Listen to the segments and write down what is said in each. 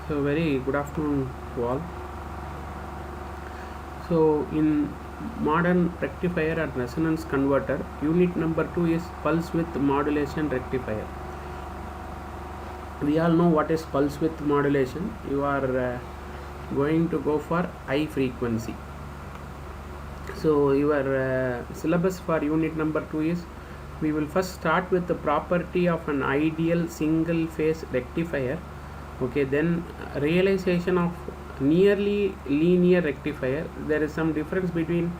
So very good afternoon to all. So in modern rectifier and resonance converter, unit number 2 is pulse width modulation rectifier. We all know what is pulse width modulation. You are going to go for high frequency. So your syllabus for unit number 2 is, we will first start with the property of an ideal single phase rectifier. Okay, then realization of nearly linear rectifier. There is some difference between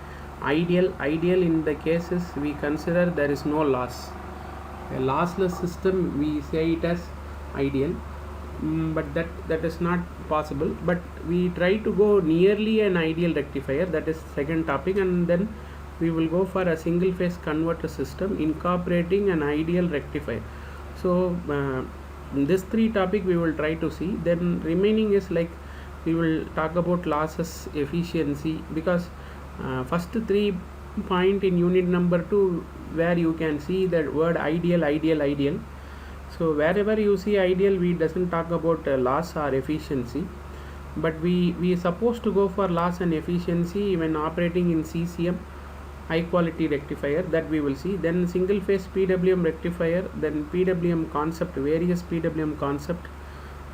ideal in the cases we consider there is no loss. A lossless system, we say it as ideal. But that is not possible, but we try to go nearly an ideal rectifier. That is second topic, and then we will go for a single phase converter system incorporating an ideal rectifier. So this three topic we will try to see. Then remaining is like we will talk about losses, efficiency, because first three point in unit number 2 where you can see that word ideal. So wherever you see ideal, we doesn't talk about loss or efficiency, but we are supposed to go for loss and efficiency when operating in CCM high quality rectifier, that we will see. Then single phase PWM rectifier, then PWM concept, various PWM concept,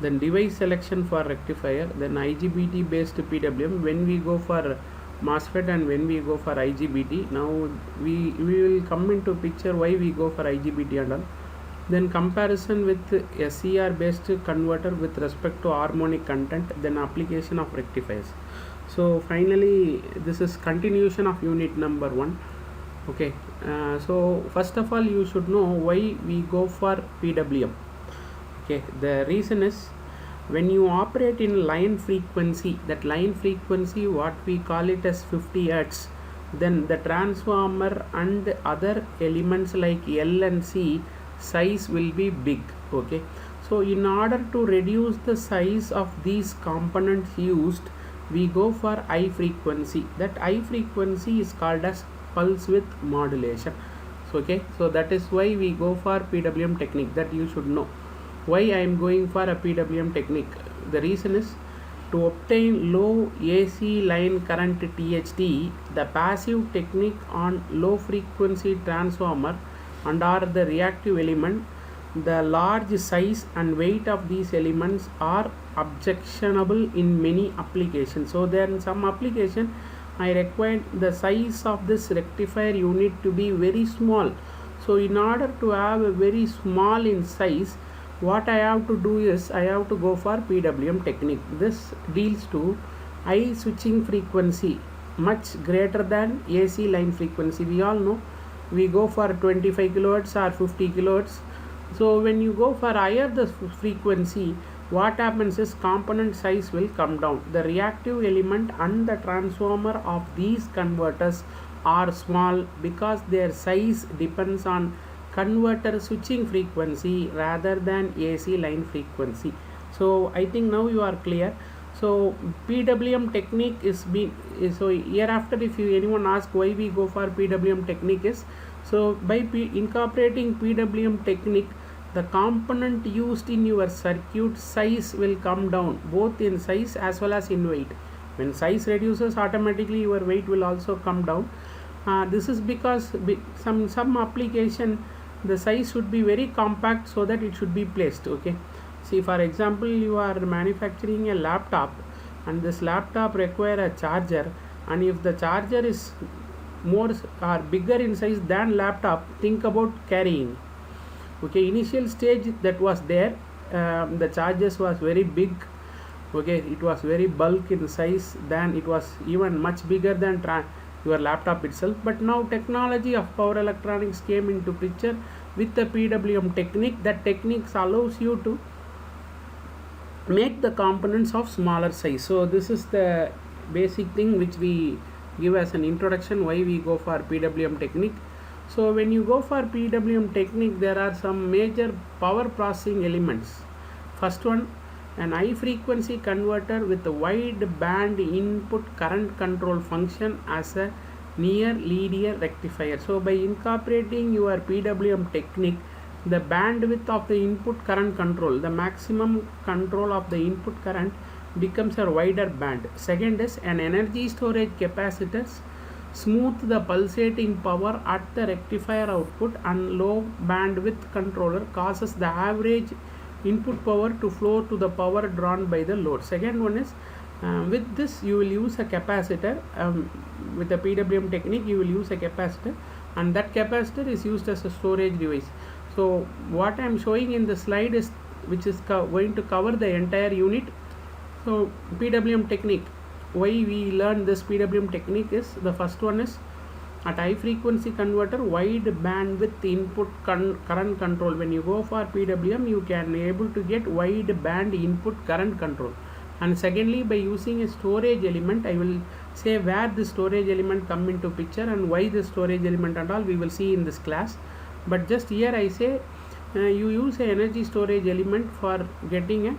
then device selection for rectifier, then IGBT based PWM when we go for MOSFET and when we go for IGBT. Now we will come into picture why we go for IGBT and all. Then comparison with SCR based converter with respect to harmonic content, then application of rectifiers. So finally this is continuation of unit number 1. Okay, so first of all you should know why we go for PWM. Okay, the reason is, when you operate in line frequency, that line frequency what we call it as 50 Hz, then the transformer and other elements like L and C size will be big. Okay, so in order to reduce the size of these components used, we go for high frequency. That high frequency is called as pulse width modulation. So okay, so that is why we go for PWM technique. That you should know why I am going for a PWM technique. The reason is, to obtain low AC line current THD, the passive technique on low frequency transformer and are the reactive element, the large size and weight of these elements are objectionable in many applications. So there in some application I require the size of this rectifier unit to be very small. So in order to have a very small in size, what I have to do is I have to go for PWM technique. This deals to high switching frequency much greater than AC line frequency. We all know we go for 25 kilohertz or 50 kilohertz. So when you go for higher the frequency, what happens is component size will come down. The reactive element and the transformer of these converters are small because their size depends on converter switching frequency rather than AC line frequency. So I think now you are clear. So PWM technique is so hereafter if anyone asks why we go for PWM technique is, so by incorporating PWM technique, the component used in your circuit size will come down, both in size as well as in weight. When size reduces, automatically your weight will also come down. This is because some application the size should be very compact so that it should be placed. Okay, see, for example, you are manufacturing a laptop and this laptop require a charger, and if the charger is more or bigger in size than laptop, think about carrying. Okay, initial stage that was there, the chargers was very big. Okay, it was very bulk in size, than it was even much bigger than your laptop itself. But now technology of power electronics came into picture with the PWM technique. That techniques allows you to make the components of smaller size. So this is the basic thing which we give as an introduction why we go for PWM technique. So when you go for PWM technique, there are some major power processing elements. First one, an high frequency converter with a wide band input current control function as a near linear rectifier. So by incorporating your PWM technique, the bandwidth of the input current control, the maximum control of the input current becomes a wider band. Second is an energy storage capacitors smooth the pulsating power at the rectifier output, and low bandwidth controller causes the average input power to flow to the power drawn by the load. Second one is with this you will use a capacitor. With the PWM technique you will use a capacitor, and that capacitor is used as a storage device. So what I am showing in the slide is which is going to cover the entire unit. So PWM technique, why we learn this PWM technique is, the first one is at high frequency converter wide bandwidth input current control. When you go for PWM you can able to get wide band input current control. And secondly, by using a storage element, I will say where the storage element come into picture and why the storage element and all we will see in this class. But just here I say you use a energy storage element for getting a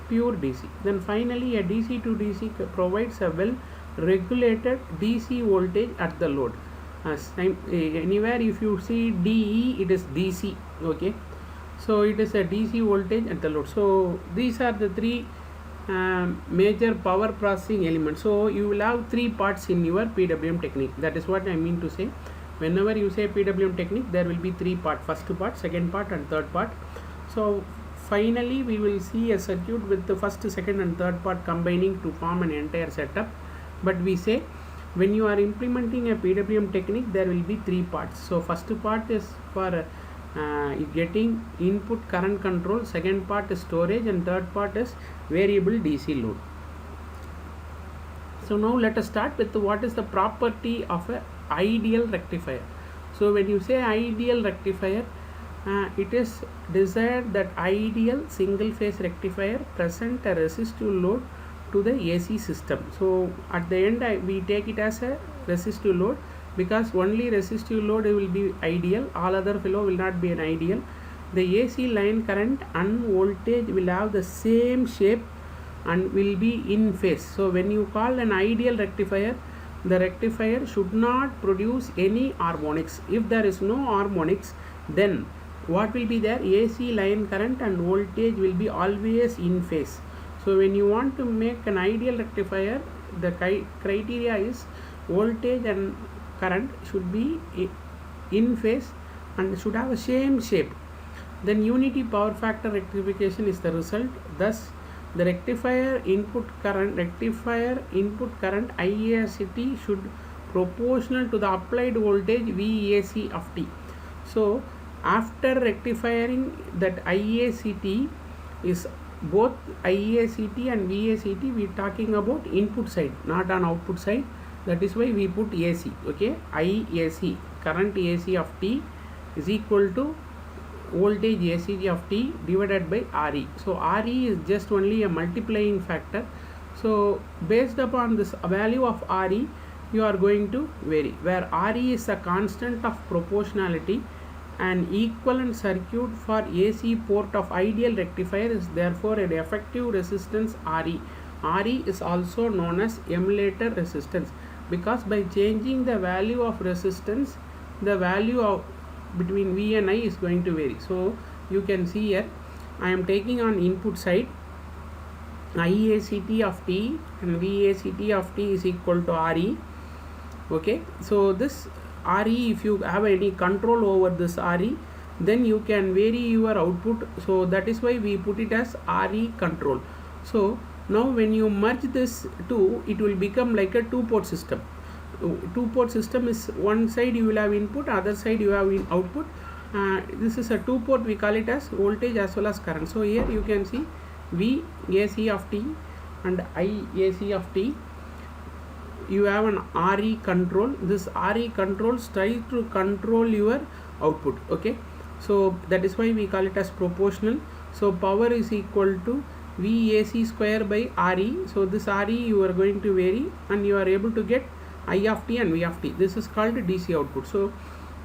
pure DC. Then finally a DC to DC provides a well regulated DC voltage at the load. Anywhere if you see DE, it is DC. Okay, so it is a DC voltage at the load. So these are the three major power processing elements. So you will have three parts in your PWM technique. That is what I mean to say. Whenever you say PWM technique, there will be three parts: first part, second part, and third part. So finally we will see a circuit with the first, second and third part combining to form an entire setup. But we say when you are implementing a PWM technique, there will be three parts. So first part is for getting input current control, second part is storage, and third part is variable DC load. So now let us start with what is the property of a ideal rectifier. So when you say ideal rectifier, it is desired that ideal single phase rectifier present a resistive load to the AC system. So at the end we take it as a resistive load, because only resistive load will be ideal, all other flow will not be an ideal. The AC line current and voltage will have the same shape and will be in phase. So when you call an ideal rectifier, the rectifier should not produce any harmonics. If there is no harmonics, then what will be there? AC line current and voltage will be always in phase. So when you want to make an ideal rectifier, the criteria is voltage and current should be in phase and should have the same shape. Then unity power factor rectification is the result. Thus the rectifier input current IACT should proportional to the applied voltage VAC of T. So after rectifying that IACT is both IACT and VACT, we are talking about input side, not on output side. That is why we put AC. Okay, IAC, current AC of T, is equal to voltage AC of T divided by RE. So RE is just only a multiplying factor. So based upon this value of RE, you are going to vary, where RE is a constant of proportionality. An equivalent circuit for AC port of ideal rectifier is therefore an effective resistance RE. RE is also known as emulator resistance, because by changing the value of resistance, the value of between V and I is going to vary. So you can see here I am taking on input side IACT of T and VACT of T is equal to RE. Okay, so this RE, if you have any control over this RE, then you can vary your output. So that is why we put it as RE control. So now when you merge this two, it will become like a two-port system. Two-port system is one side you will have input, other side you have output. This is a two-port, we call it as voltage as well as current. So here you can see VAC of T and IAC of T. You have an RE control. This RE control tries to control your output. Okay, so that is why we call it as proportional. So power is equal to VAC square by RE. So this RE you are going to vary and you are able to get I of T and V of T. This is called DC output. So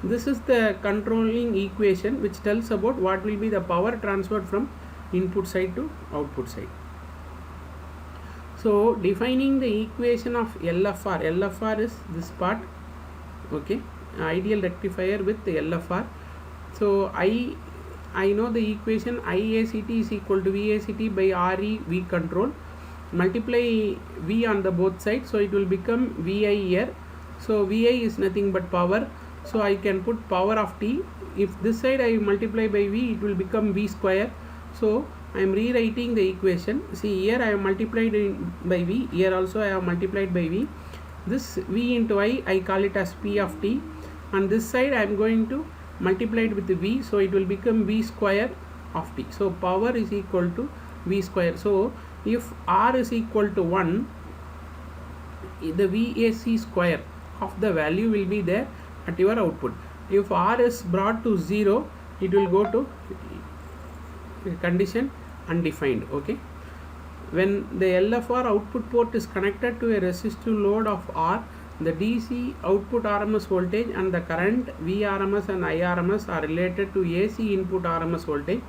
this is the controlling equation which tells about what will be the power transferred from input side to output side. So defining the equation of LFR, LFR is this part. Okay, ideal rectifier with the LFR. So I know the equation IACT is equal to VACT by RE V control, multiply V on the both sides, so it will become VI here. So VI is nothing but power, so I can put power of T. If this side I multiply by V, it will become V square. So I am rewriting the equation. See, here I have multiplied by V, here also I have multiplied by V. This V into I call it as P of T, and this side I am going to multiply it with the V, so it will become V square of T. So power is equal to V square. So if R is equal to 1, the VAC square of the value will be there at your output. If R is brought to 0, it will go to condition undefined. Okay, when the LFR output port is connected to a resistive load of R, the DC output RMS voltage and the current VRMS and IRMS are related to AC input RMS voltage.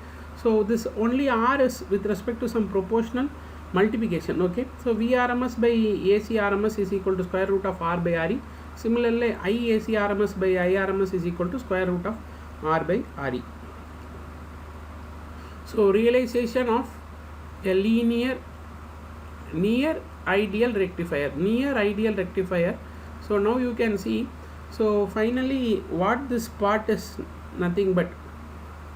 So this only R is with respect to some proportional multiplication. Okay, so VRMS by AC RMS is equal to square root of R by RE. Similarly, IAC RMS by IRMS is equal to square root of R by RE. So realization of a near ideal rectifier. So now you can see, so finally what this part is nothing but,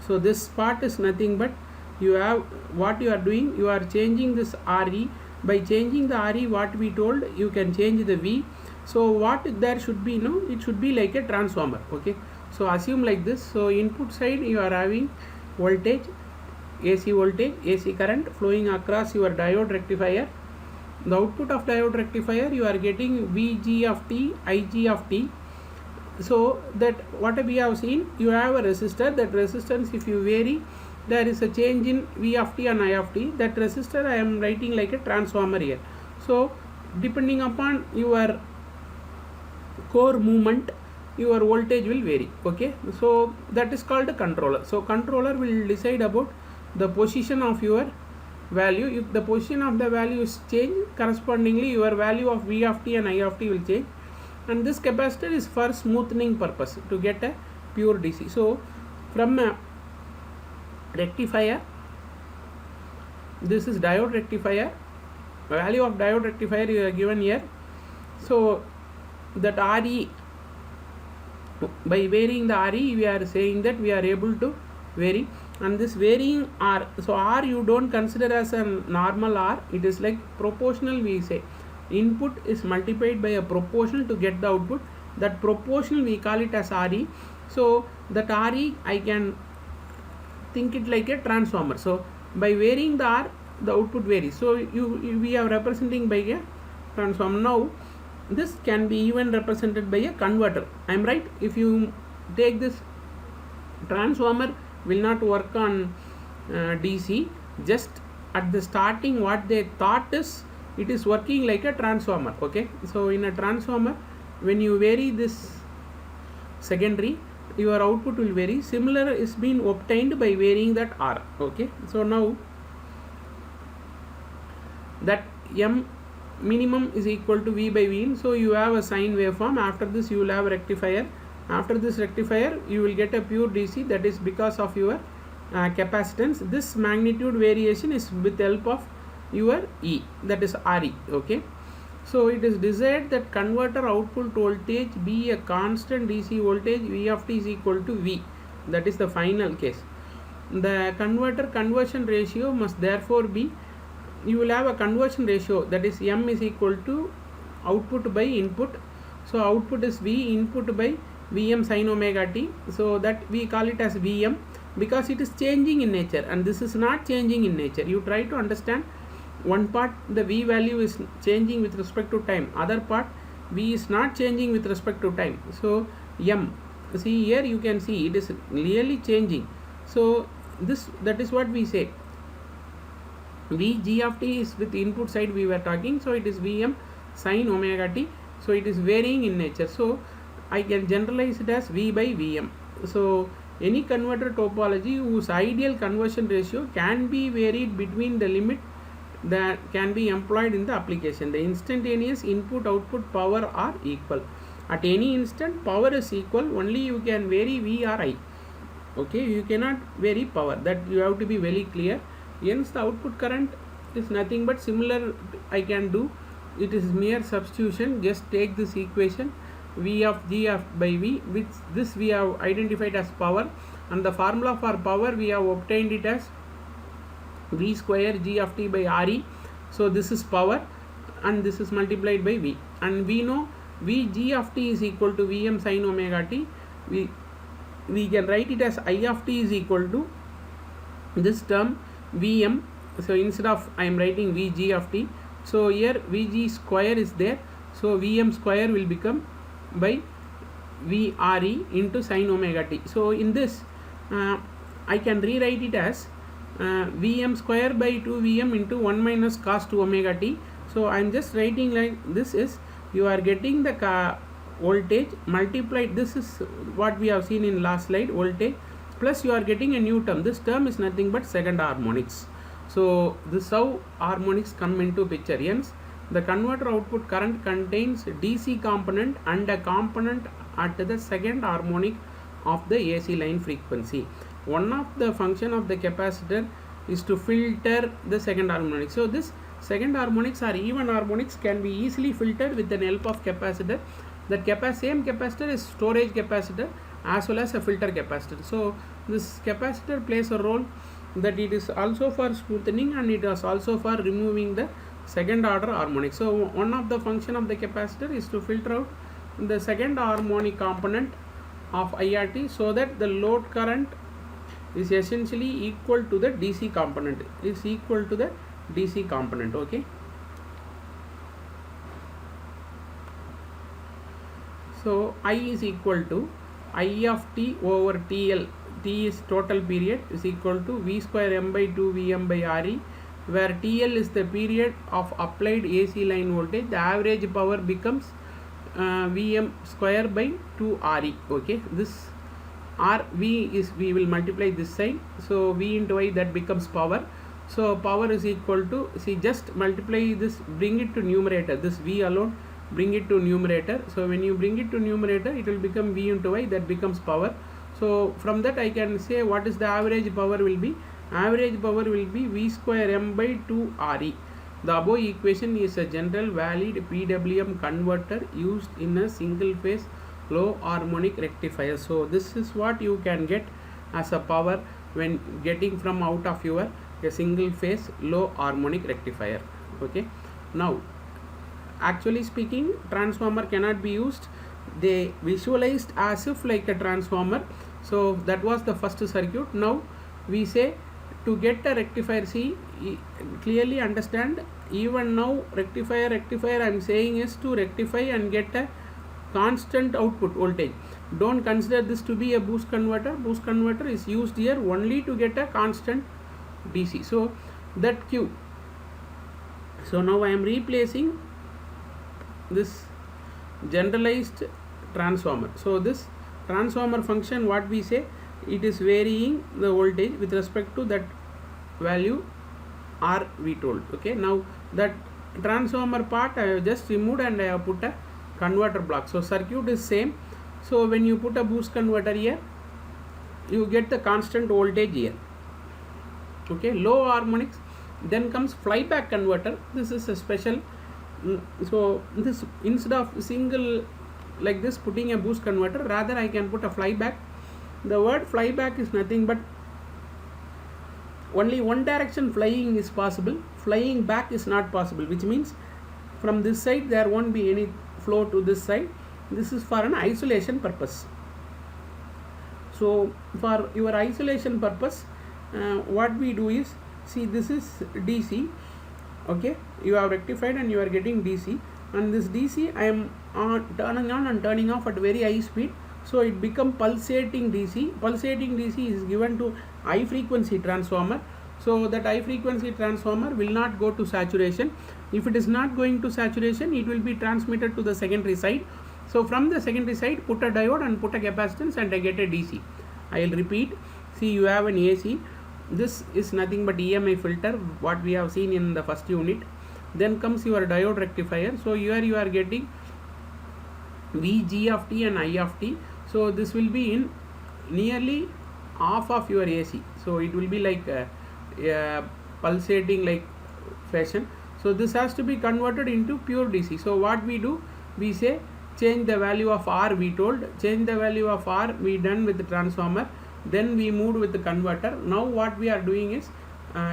so this part is nothing but, you have what you are doing, you are changing this RE. By changing the RE, what we told, you can change the V. So what there should be, no, it should be like a transformer. Okay, so assume like this. So input side you are having voltage, AC voltage, AC current flowing across your diode rectifier. The output of diode rectifier, you are getting VG of T, IG of T. So that what we have seen, you have a resistor. That resistance, if you vary, there is a change in V of T and I of T. That resistor I am writing like a transformer here. So depending upon your core movement, your voltage will vary. Okay, so that is called a controller. So controller will decide about the position of your value. If the position of the value is changed, correspondingly your value of V of T and I of T will change. And this capacitor is for smoothing purpose, to get a pure DC. So from a rectifier, this is diode rectifier, value of diode rectifier you are given here. So that RE, by varying the RE, we are saying that we are able to vary. And this varying R, so R you don't consider as a normal R, it is like proportional. We say input is multiplied by a proportional to get the output. That proportional we call it as RE. So that RE I can think it like a transformer. So by varying the R, the output varies. So we are representing by a transformer. Now this can be even represented by a converter. I am right? If you take this transformer, will not work on DC. Just at the starting, what they thought is it is working like a transformer. Okay, so in a transformer, when you vary this secondary, your output will vary. Similar is being obtained by varying that R. Okay, so now that M minimum is equal to V by Vin. So you have a sine waveform. After this you will have a rectifier. After this rectifier you will get a pure DC, that is because of your capacitance. This magnitude variation is with the help of your E, that is RE. Okay, so it is desired that converter output voltage be a constant DC voltage. V of T is equal to V, that is the final case. The converter conversion ratio must therefore be, you will have a conversion ratio, that is M is equal to output by input. So output is V, input by Vm sin omega t. So that we call it as Vm because it is changing in nature, and this is not changing in nature. You try to understand, one part the V value is changing with respect to time, other part V is not changing with respect to time. So M, see here you can see it is really changing. So this, that is what we say. Vg of t is with input side we were talking, so it is Vm sin omega t. So it is varying in nature. So I can generalize it as V by Vm. So any converter topology whose ideal conversion ratio can be varied between the limit that can be employed in the application. The instantaneous input output power are equal. At any instant power is equal, only you can vary V or I. Okay, you cannot vary power, that you have to be very clear. Hence the output current is nothing but similar I can do. It is mere substitution. Just take this equation V of G of by V, which this we have identified as power, and the formula for power we have obtained it as V square G of T by Re. So this is power, and this is multiplied by V, and we know V G of T is equal to Vm sin omega t. We can write it as I of T is equal to this term Vm. So instead of I am writing Vg of T, so here Vg square is there, so Vm square will become by Vre into sin omega t. So in this I can rewrite it as Vm square by 2 Vm into 1 minus cos 2 omega t. So I am just writing like this is, you are getting the voltage multiplied, this is what we have seen in last slide, voltage plus you are getting a new term. This term is nothing but second harmonics. So this how harmonics come into picture. Hence the converter output current contains DC component and a component at the second harmonic of the AC line frequency. One of the function of the capacitor is to filter the second harmonic. So this second harmonics or even harmonics can be easily filtered with the help of capacitor. That same capacitor is storage capacitor as well as a filter capacitor. So this capacitor plays a role, that it is also for smoothing and it is also for removing the second order harmonic. So one of the function of the capacitor is to filter out the second harmonic component of IRT, so that the load current is essentially equal to the DC component, okay. So I is equal to I of T over TL. T is total period is equal to V square M by 2 Vm by Re, where TL is the period of applied AC line voltage. The average power becomes Vm square by 2 Re. Okay, this V is, we will multiply this side, so V into I, that becomes power. So power is equal to, see, just multiply this, bring it to numerator, this V alone, bring it to numerator. So when you bring it to numerator, it will become V into I, that becomes power. So from that I can say what is the average power will be. Average power will be V square M by 2 Re. The above equation is a general valid PWM converter used in a single phase low harmonic rectifier. So this is what you can get as a power when getting from out of your a single phase low harmonic rectifier. Okay, now actually speaking, transformer cannot be used. They visualized as if like a transformer. So that was the first circuit. Now we say to get a rectifier, see, clearly understand, even now rectifier I am saying is to rectify and get a constant output voltage. Don't consider this to be a boost converter. Boost converter is used here only to get a constant DC. So that Q. So now I am replacing this generalized transformer. So this transformer function, what we say, it is varying the voltage with respect to that value R we told. Okay, now that transformer part I have just removed and I have put a converter block. So circuit is same. So when you put a boost converter here, you get the constant voltage here. Okay, low harmonics. Then comes flyback converter. This is a special. So this, instead of single like this putting a boost converter, rather I can put a flyback. The word flyback is nothing but only one direction flying is possible, flying back is not possible, which means from this side there won't be any flow to this side. This is for an isolation purpose. So for your isolation purpose, what we do is, see, this is DC. Okay, you have rectified and you are getting DC, and this DC I am turning on and turning off at very high speed, so it become pulsating DC. Pulsating DC is given to high frequency transformer. So that high frequency transformer will not go to saturation. If it is not going to saturation, it will be transmitted to the secondary side. So from the secondary side, put a diode and put a capacitance and I get a DC. I will repeat. See, you have an AC. This is nothing but EMI filter, what we have seen in the first unit. Then comes your diode rectifier. So here you are getting VG of T and I of T. So this will be in nearly off of your AC, so it will be like pulsating like fashion. So this has to be converted into pure DC. So what we do, we say change the value of R, we told change the value of R, we done with the transformer, then we moved with the converter. Now what we are doing is,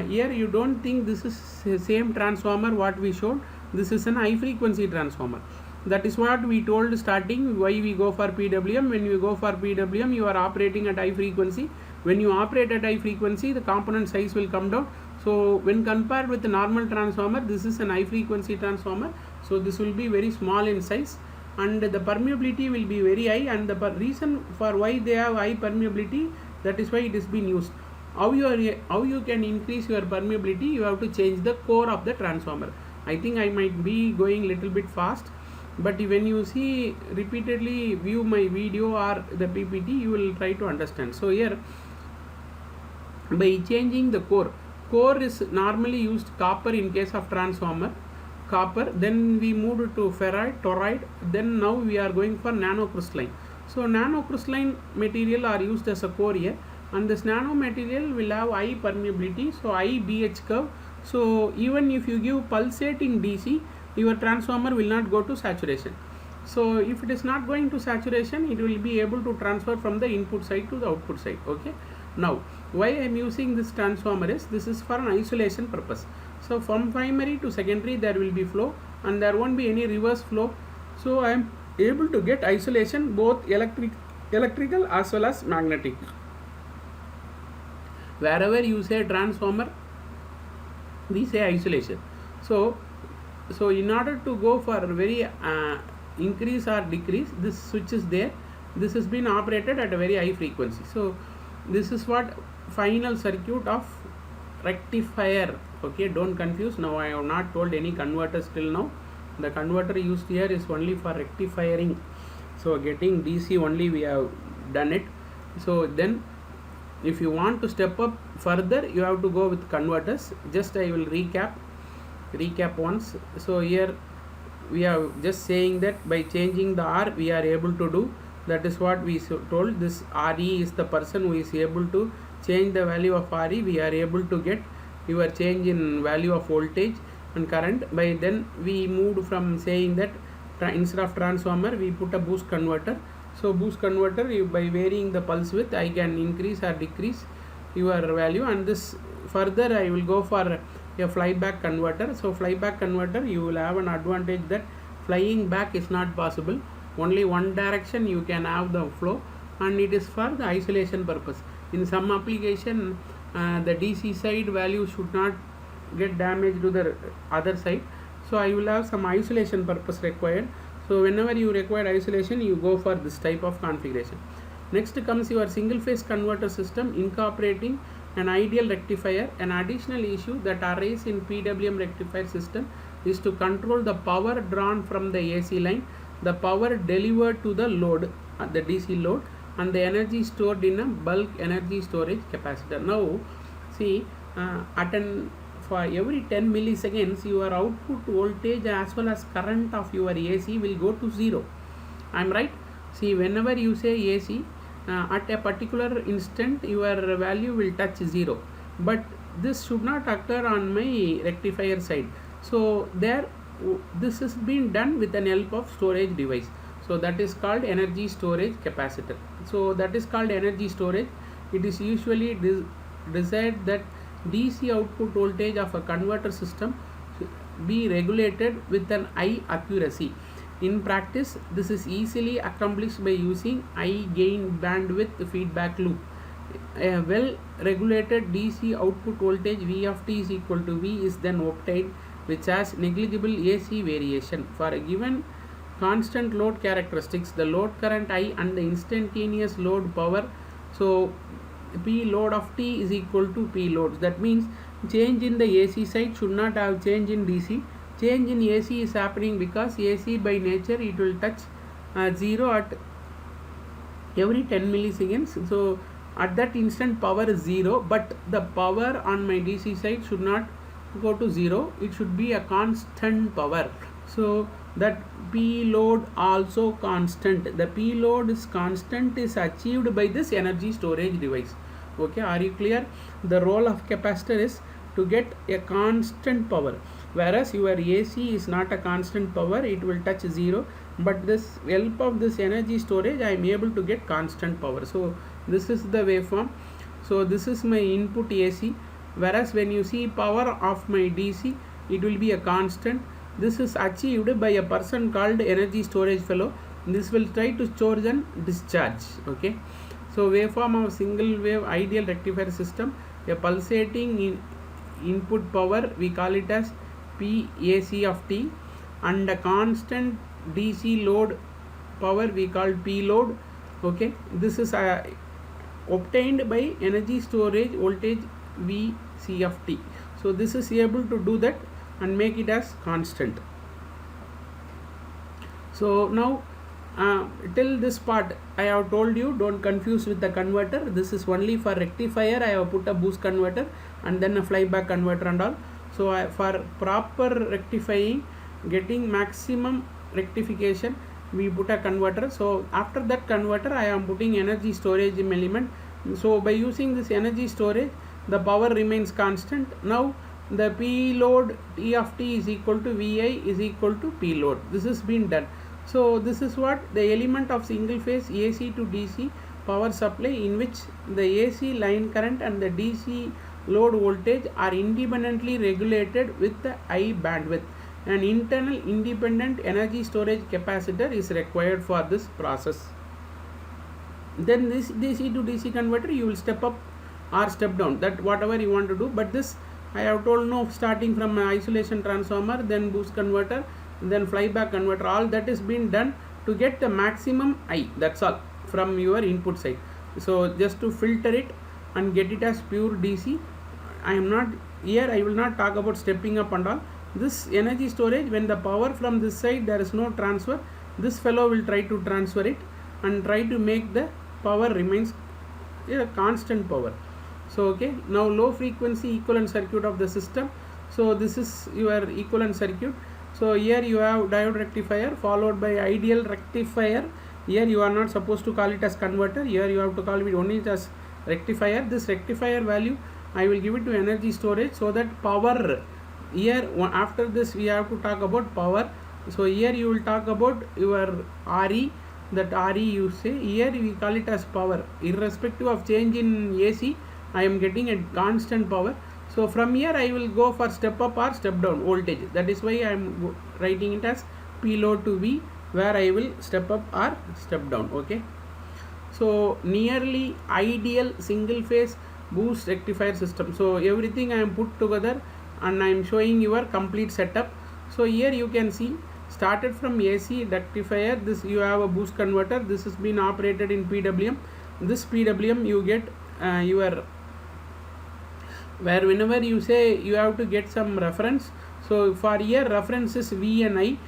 here you don't think this is same transformer what we showed, this is an high frequency transformer. That is what we told starting, why we go for PWM. When you go for PWM, you are operating at high frequency. When you operate at high frequency, the component size will come down. So when compared with the normal transformer, this is an high frequency transformer, so this will be very small in size, and the permeability will be very high, and the reason for why they have high permeability, that is why it is being used. How you can increase your permeability, you have to change the core of the transformer. I think I might be going little bit fast, but when you see repeatedly view my video or the PPT, you will try to understand. So here, by changing the core is normally used copper in case of transformer, copper, then we moved to ferrite, toroid, then now we are going for nanocrystalline. So nanocrystalline material are used as a core here, and this nano material will have high permeability, so high BH curve. So even if you give pulsating DC, your transformer will not go to saturation. So if it is not going to saturation, it will be able to transfer from the input side to the output side. Okay, now why I am using this transformer is, this is for an isolation purpose. So from primary to secondary there will be flow, and there won't be any reverse flow, so I am able to get isolation, both electrical as well as magnetic. Wherever you say transformer, we say isolation. So in order to go for very increase or decrease, this switch is there, this has been operated at a very high frequency. So this is what final circuit of rectifier. Okay, don't confuse. Now I have not told any converters till now. The converter used here is only for rectifying, so getting DC only we have done it. So then if you want to step up further, you have to go with converters. Just I will recap once. So here we are just saying that by changing the R we are able to do, that is what we told. This RE is the person who is able to change the value of RE. We are able to get your change in value of voltage and current. By then we moved from saying that instead of transformer we put a boost converter. So boost converter, by varying the pulse width, I can increase or decrease your value, and this further I will go for a flyback converter. So flyback converter, you will have an advantage that flying back is not possible, only one direction you can have the flow, and it is for the isolation purpose. In some application, the DC side value should not get damaged to the other side, so I will have some isolation purpose required. So whenever you require isolation, you go for this type of configuration. Next comes your single phase converter system incorporating an ideal rectifier. An additional issue that arises in PWM rectifier system is to control the power drawn from the AC line, the power delivered to the load, the DC load, and the energy stored in a bulk energy storage capacitor. Now see, for every 10 milliseconds your output voltage as well as current of your AC will go to 0. I am right? See, whenever you say AC, at a particular instant your value will touch 0, but this should not occur on my rectifier side. So there, this has been done with an help of storage device. So that is called energy storage capacitor. So that is called energy storage. It is usually desired that DC output voltage of a converter system be regulated with an high accuracy. In practice, this is easily accomplished by using high gain bandwidth feedback loop. A well regulated DC output voltage V of t is equal to V is then obtained, which has negligible AC variation. For a given constant load characteristics, the load current I and the instantaneous load power, so P load of t is equal to P loads. That means change in the AC side should not have change in DC. Change in AC is happening because AC by nature it will touch 0 at every 10 milliseconds. So at that instant power is 0, but the power on my DC side should not go to 0. It should be a constant power. So that P load also constant. The P load is constant is achieved by this energy storage device. Okay, are you clear? The role of capacitor is to get a constant power, whereas your AC is not a constant power, it will touch zero, but this help of this energy storage I am able to get constant power. So this is the waveform. So this is my input AC, whereas when you see power of my DC, it will be a constant. This is achieved by a person called energy storage fellow. This will try to store and discharge. Okay, so waveform of single wave ideal rectifier system, a pulsating input power we call it as PAC of T, and a constant DC load power we call P load. Okay, this is obtained by energy storage voltage VC of T. So this is able to do that and make it as constant. So now till this part I have told you, don't confuse with the converter. This is only for rectifier. I have put a boost converter and then a flyback converter and all. So for proper rectifying, getting maximum rectification, we put a converter. So after that converter I am putting energy storage element. So by using this energy storage, the power remains constant. Now the P load T of T is equal to VI is equal to P load. This has been done. So this is what the element of single phase AC to DC power supply, in which the AC line current and the DC load voltage are independently regulated with the I bandwidth. An internal independent energy storage capacitor is required for this process. Then this DC to DC converter, you will step up or step down, that whatever you want to do. But this I have told, no, starting from an isolation transformer, then boost converter, then flyback converter, all that is being done to get the maximum I, that's all, from your input side. So just to filter it and get it as pure DC. I am not here, I will not talk about stepping up and all. This energy storage, when the power from this side there is no transfer, this fellow will try to transfer it and try to make the power remains a constant power. So okay, now low frequency equivalent circuit of the system. So this is your equivalent circuit. So here you have diode rectifier followed by ideal rectifier. Here you are not supposed to call it as converter, here you have to call it only as rectifier. This rectifier value I will give it to energy storage, so that power, here after this we have to talk about power. So here you will talk about your RE, that RE you say, here we call it as power. Irrespective of change in AC, I am getting a constant power. So from here I will go for step up or step down voltage. That is why I am writing it as P load to V, where I will step up or step down. Okay. So nearly ideal single phase boost rectifier system. So everything I am put together and I am showing your complete setup. So here you can see, started from AC rectifier, this you have a boost converter, this has been operated in PWM. This PWM you get your, where whenever you say you have to get some reference. So for here reference is V and I,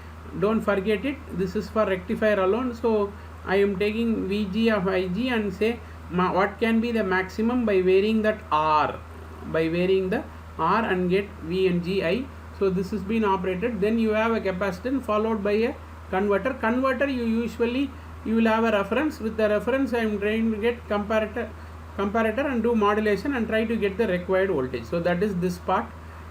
don't forget it, this is for rectifier alone. So I am taking Vg of Ig and say what can be the maximum by varying that R, by varying the R and get V and Gi. So this has been operated. Then you have a capacitance followed by a converter. Converter you usually you will have a reference. With the reference I am trying to get comparator and do modulation and try to get the required voltage. So that is this part,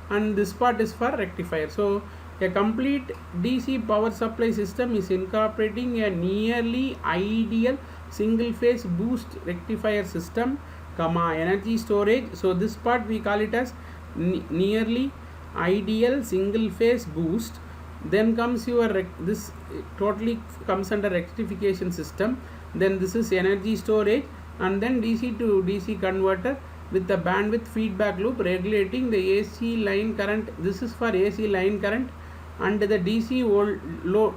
and this part is for rectifier. So a complete DC power supply system is incorporating a nearly ideal single phase boost rectifier system, energy storage. So this part we call it as nearly ideal single phase boost. Then comes your this totally comes under rectification system. Then this is energy storage, and then DC to DC converter with the bandwidth feedback loop regulating the AC line current. This is for AC line current, and the DC load,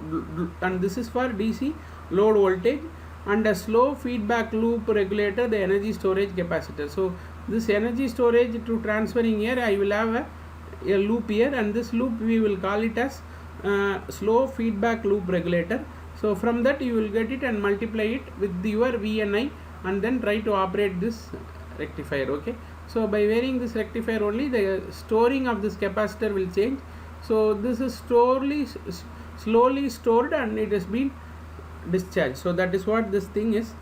and this is for DC load voltage, and a slow feedback loop regulator, the energy storage capacitor. So this energy storage to transferring here I will have a loop here, and this loop we will call it as slow feedback loop regulator. So from that you will get it and multiply it with your VNI and then try to operate this rectifier. Okay. So by varying this rectifier only, the storing of this capacitor will change. So this is slowly stored and it has been discharged. So that is what this thing is.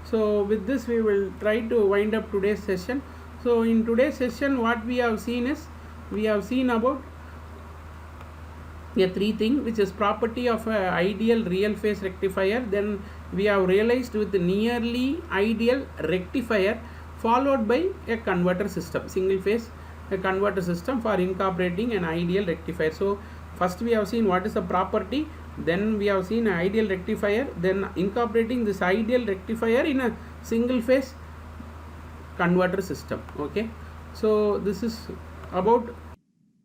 So with this we will try to wind up today's session. So in today's session what we have seen is, we have seen about a three thing, which is property of a ideal real phase rectifier. Then we have realized with nearly ideal rectifier followed by a converter system, single phase a converter system for incorporating an ideal rectifier. So first we have seen what is the property, then we have seen an ideal rectifier, then incorporating this ideal rectifier in a single phase converter system. Okay, so this is about